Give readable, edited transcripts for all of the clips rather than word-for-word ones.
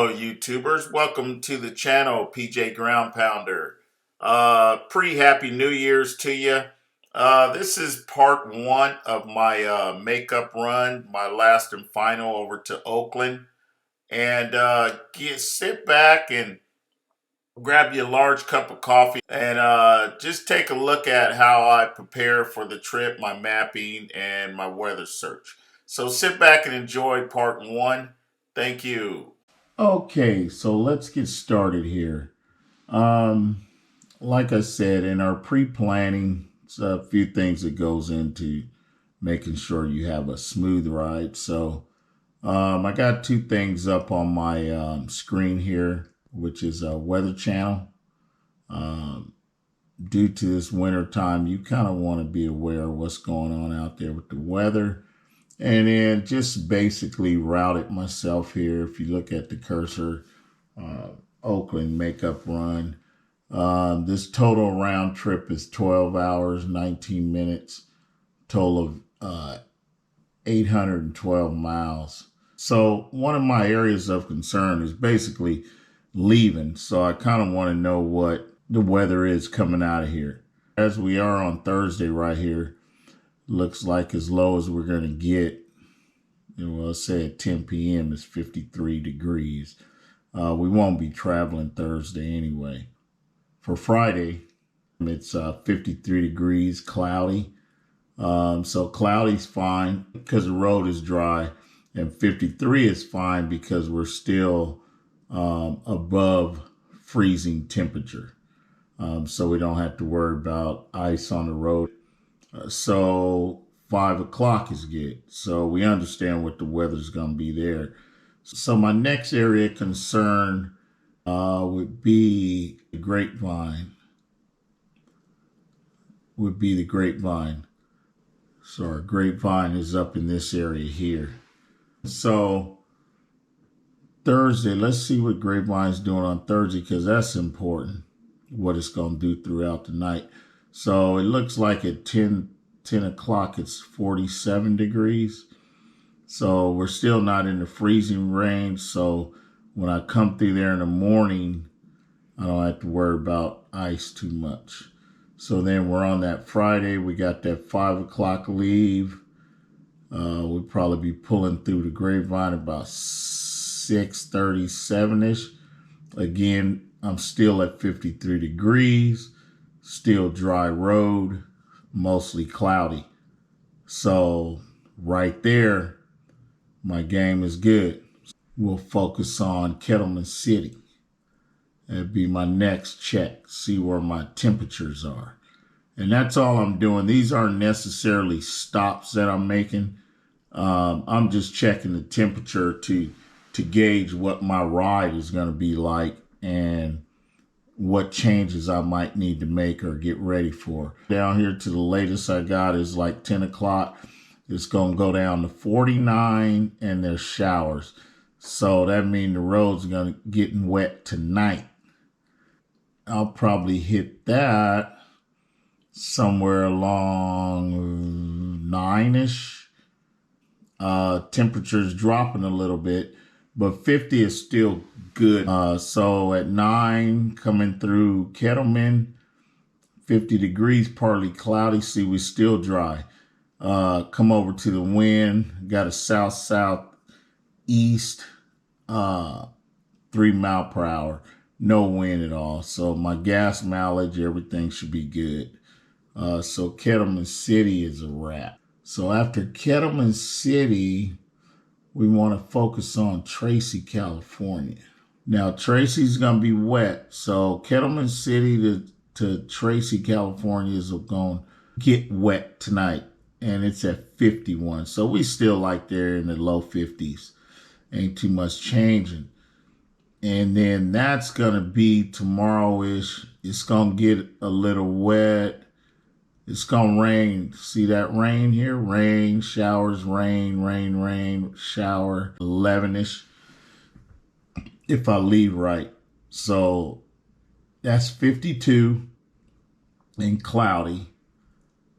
Hello, YouTubers. Welcome to the channel, PJ Ground Pounder. Pretty happy New Year's to you. This is part one of my makeup run, my last and final over to Oakland. And sit back and grab you a large cup of coffee and just take a look at how I prepare for the trip, my mapping, and my weather search. So sit back and enjoy part one. Thank you. Okay, so let's get started here. Like I said, in our pre-planning, it's a few things that goes into making sure you have a smooth ride. So I got two things up on my screen here, which is a weather channel. Due to this winter time, you kind of want to be aware of what's going on out there with the weather. And then just basically route it myself here. If you look at the cursor, Oakland makeup run. This total round trip is 12 hours, 19 minutes, total of 812 miles. So one of my areas of concern is basically leaving. So I kind of want to know what the weather is coming out of here. As we are on Thursday right here, looks like as low as we're going to get, well, say at 10 p.m. is 53 degrees. We won't be traveling Thursday anyway. For Friday, it's 53 degrees, cloudy. So cloudy's fine because the road is dry, and 53 is fine because we're still above freezing temperature. So we don't have to worry about ice on the road. So 5 o'clock is good. So we understand what the weather's going to be there. So my next area of concern would be the grapevine. So our grapevine is up in this area here. So Thursday, let's see what grapevine's doing on Thursday, because that's important, what it's going to do throughout the night. So it looks like at 10 o'clock, it's 47 degrees. So we're still not in the freezing range. So when I come through there in the morning, I don't have to worry about ice too much. So then we're on that Friday. We got that 5 o'clock leave. We'll probably be pulling through the grapevine about 6:37-ish. Again, I'm still at 53 degrees, still dry road, mostly cloudy. So right there, my game is good. We'll focus on Kettleman City. That'd be my next check, see where my temperatures are. And that's all I'm doing. These aren't necessarily stops that I'm making. I'm just checking the temperature to gauge what my ride is going to be like and what changes I might need to make or get ready for. Down here to the latest I got is like 10 o'clock. It's going to go down to 49 and there's showers. So that means the road's going to get wet tonight. I'll probably hit that somewhere along 9-ish. Temperature's dropping a little bit, but 50 is still good. So at 9, coming through Kettleman, 50 degrees, partly cloudy. See, we're still dry. Come over to the wind. Got a south-southeast, 3 mile per hour. No wind at all. So my gas mileage, everything should be good. So Kettleman City is a wrap. So after Kettleman City, we want to focus on Tracy, California. Now, Tracy's going to be wet. So Kettleman City to Tracy, California is going to get wet tonight. And it's at 51. So we still like there in the low 50s. Ain't too much changing. And then that's going to be tomorrow-ish. It's going to get a little wet. It's going to rain. See that rain here? Rain, showers, rain, shower, 11-ish. If I leave right. So that's 52 and cloudy.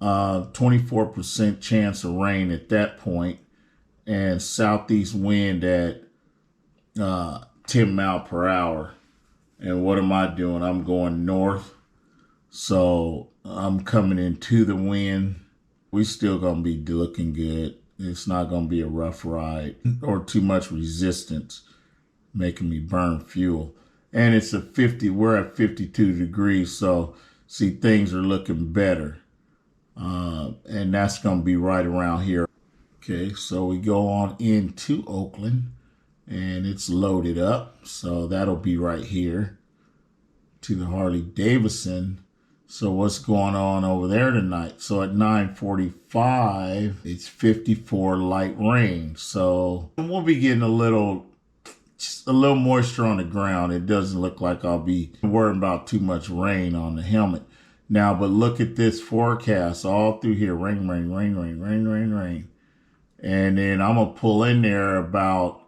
24% chance of rain at that point. And southeast wind at 10 mile per hour. And what am I doing? I'm going north. So I'm coming into the wind. We still going to be looking good. It's not going to be a rough ride or too much resistance making me burn fuel. And it's we're at 52 degrees. So see, things are looking better. And that's going to be right around here. Okay, so we go on into Oakland and it's loaded up. So that'll be right here to the Harley Davidson. So what's going on over there tonight? So at 9:45, it's 54 light rain. So we'll be getting just a little moisture on the ground. It doesn't look like I'll be worrying about too much rain on the helmet. Now, but look at this forecast all through here. Rain, rain, rain, rain, rain, rain, rain. And then I'm going to pull in there about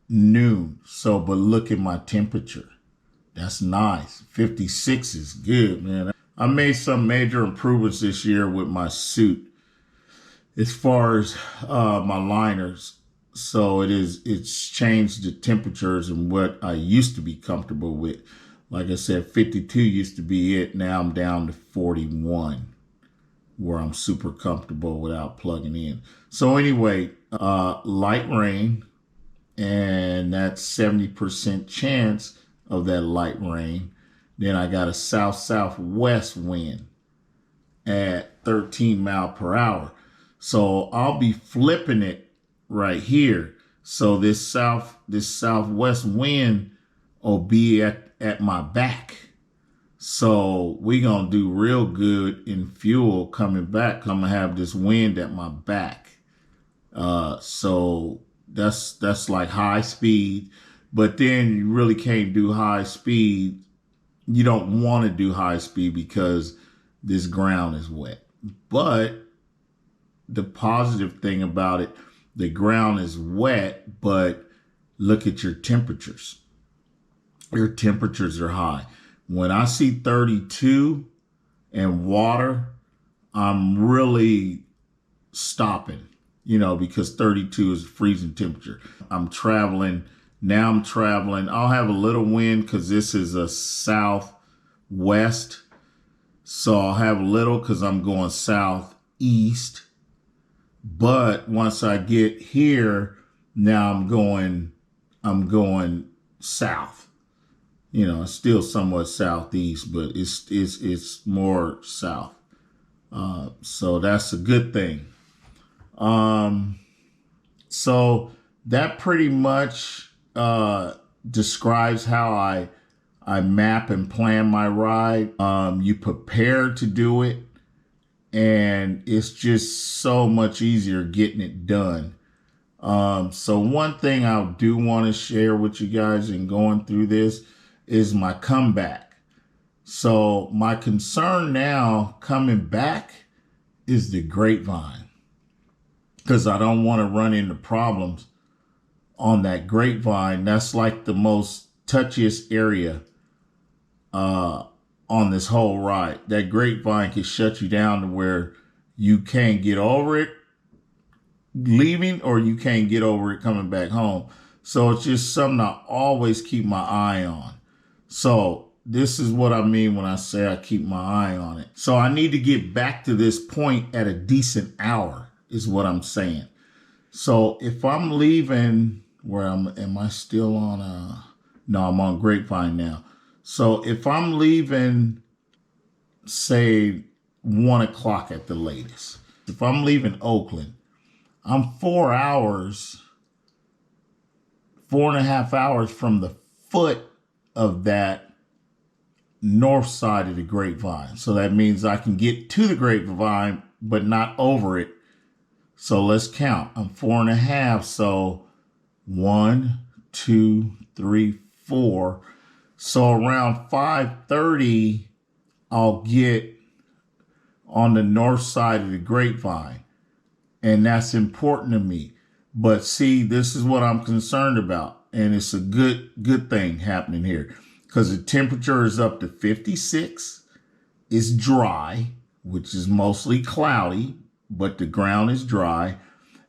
noon. So, but look at my temperature. That's nice. 56 is good, man. I made some major improvements this year with my suit as far as my liners. So it's changed the temperatures and what I used to be comfortable with. Like I said, 52 used to be it. Now I'm down to 41 where I'm super comfortable without plugging in. So anyway, light rain, and that's 70% chance of that light rain. Then I got a south-southwest wind at 13 mile per hour. So I'll be flipping it right here. So this southwest wind will be at my back. So we're going to do real good in fuel coming back. I'm going to have this wind at my back. So that's like high speed. But then you really can't do high speed. You don't want to do high speed because this ground is wet. But the positive thing about it, the ground is wet, but look at your temperatures. Your temperatures are high. When I see 32 and water, I'm really stopping, because 32 is freezing temperature. I'm traveling. I'll have a little wind because this is a southwest. So I'll have a little because I'm going southeast. But once I get here, now I'm going south. It's still somewhat southeast, but it's more south. So that's a good thing. So that pretty much describes how I map and plan my ride. You prepare to do it, and it's just so much easier getting it done. So one thing I do want to share with you guys in going through this is my comeback. So my concern now coming back is the grapevine, because I don't want to run into problems on that grapevine. That's like the most touchiest area on this whole ride. That grapevine can shut you down to where you can't get over it leaving, or you can't get over it coming back home. So it's just something I always keep my eye on. So this is what I mean when I say I keep my eye on it. So I need to get back to this point at a decent hour is what I'm saying. So if I'm leaving am I still on no, I'm on Grapevine now. So if I'm leaving, say 1 o'clock at the latest, if I'm leaving Oakland, I'm 4.5 hours from the foot of that north side of the Grapevine. So that means I can get to the Grapevine, but not over it. So let's count. I'm 4.5. So 1, 2, 3, 4. So around 5:30, I'll get on the north side of the Grapevine. And that's important to me. But see, this is what I'm concerned about. And it's a good thing happening here, because the temperature is up to 56. It's dry, which is mostly cloudy, but the ground is dry.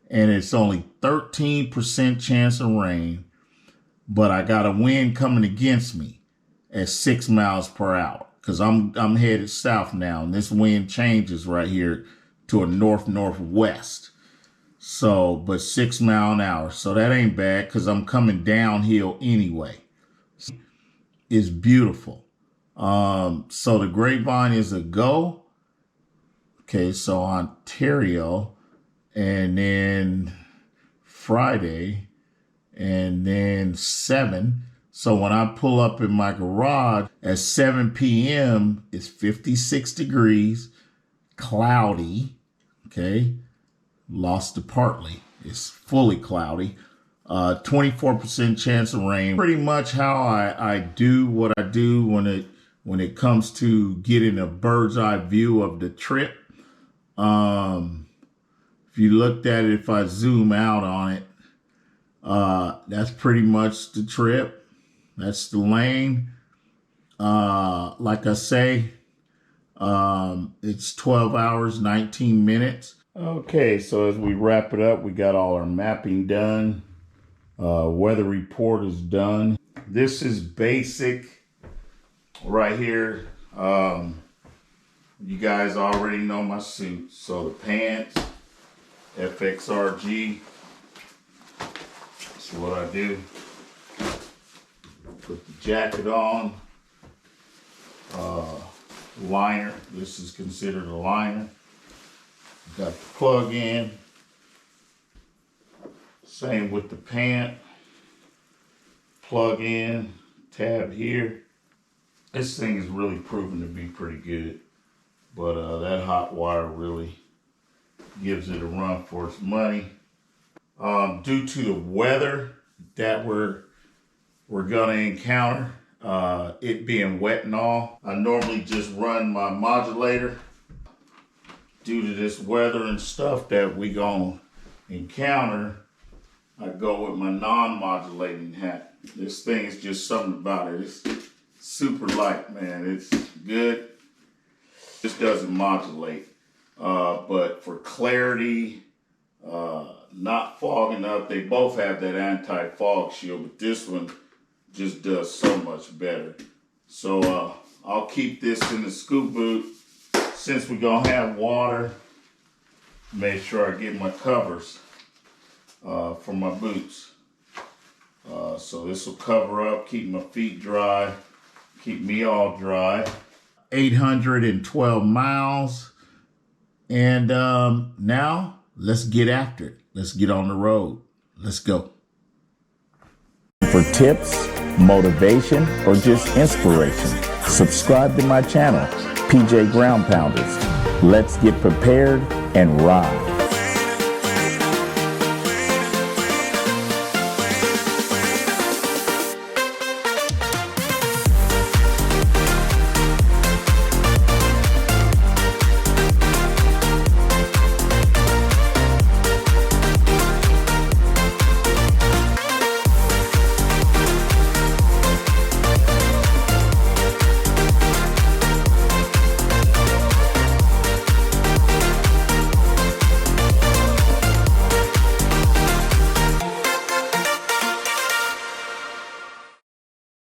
And it's only 13% chance of rain. but I got a wind coming against me at 6 miles per hour because I'm headed south now, and this wind changes right here to a north-northwest. So, but 6 mile an hour. So that ain't bad because I'm coming downhill anyway. It's beautiful. So the Grapevine is a go. Okay, so Ontario, and then Friday, and then 7. So when I pull up in my garage at 7 p.m., it's 56 degrees, cloudy, okay? Lost it partly. It's fully cloudy. 24% chance of rain. Pretty much how I do what I do when it comes to getting a bird's eye view of the trip. If you looked at it, if I zoom out on it, that's pretty much the trip. That's the lane. Like I say, it's 12 hours, 19 minutes. Okay, so as we wrap it up, we got all our mapping done. Weather report is done. This is basic right here. You guys already know my suit. So the pants, FXRG. That's what I do. Put the jacket on. Liner. This is considered a liner. Got the plug in. Same with the pant. Plug in. Tab here. This thing is really proven to be pretty good. But that hot wire really gives it a run for its money. Due to the weather that we're gonna encounter, it being wet and all, I normally just run my modulator. Due to this weather and stuff that we gonna encounter, I go with my non-modulating hat. This thing is just something about it. It's super light, man. It's good. This doesn't modulate. But for clarity, not fogging up, they both have that anti-fog shield, but this one just does so much better. So I'll keep this in the scoop boot. Since we're gonna have water, make sure I get my covers for my boots. So this will cover up, keep my feet dry, keep me all dry. 812 miles. And now let's get after it. Let's get on the road. Let's go. For tips, motivation, or just inspiration, subscribe to my channel, PJ Ground Pounders. Let's get prepared and ride.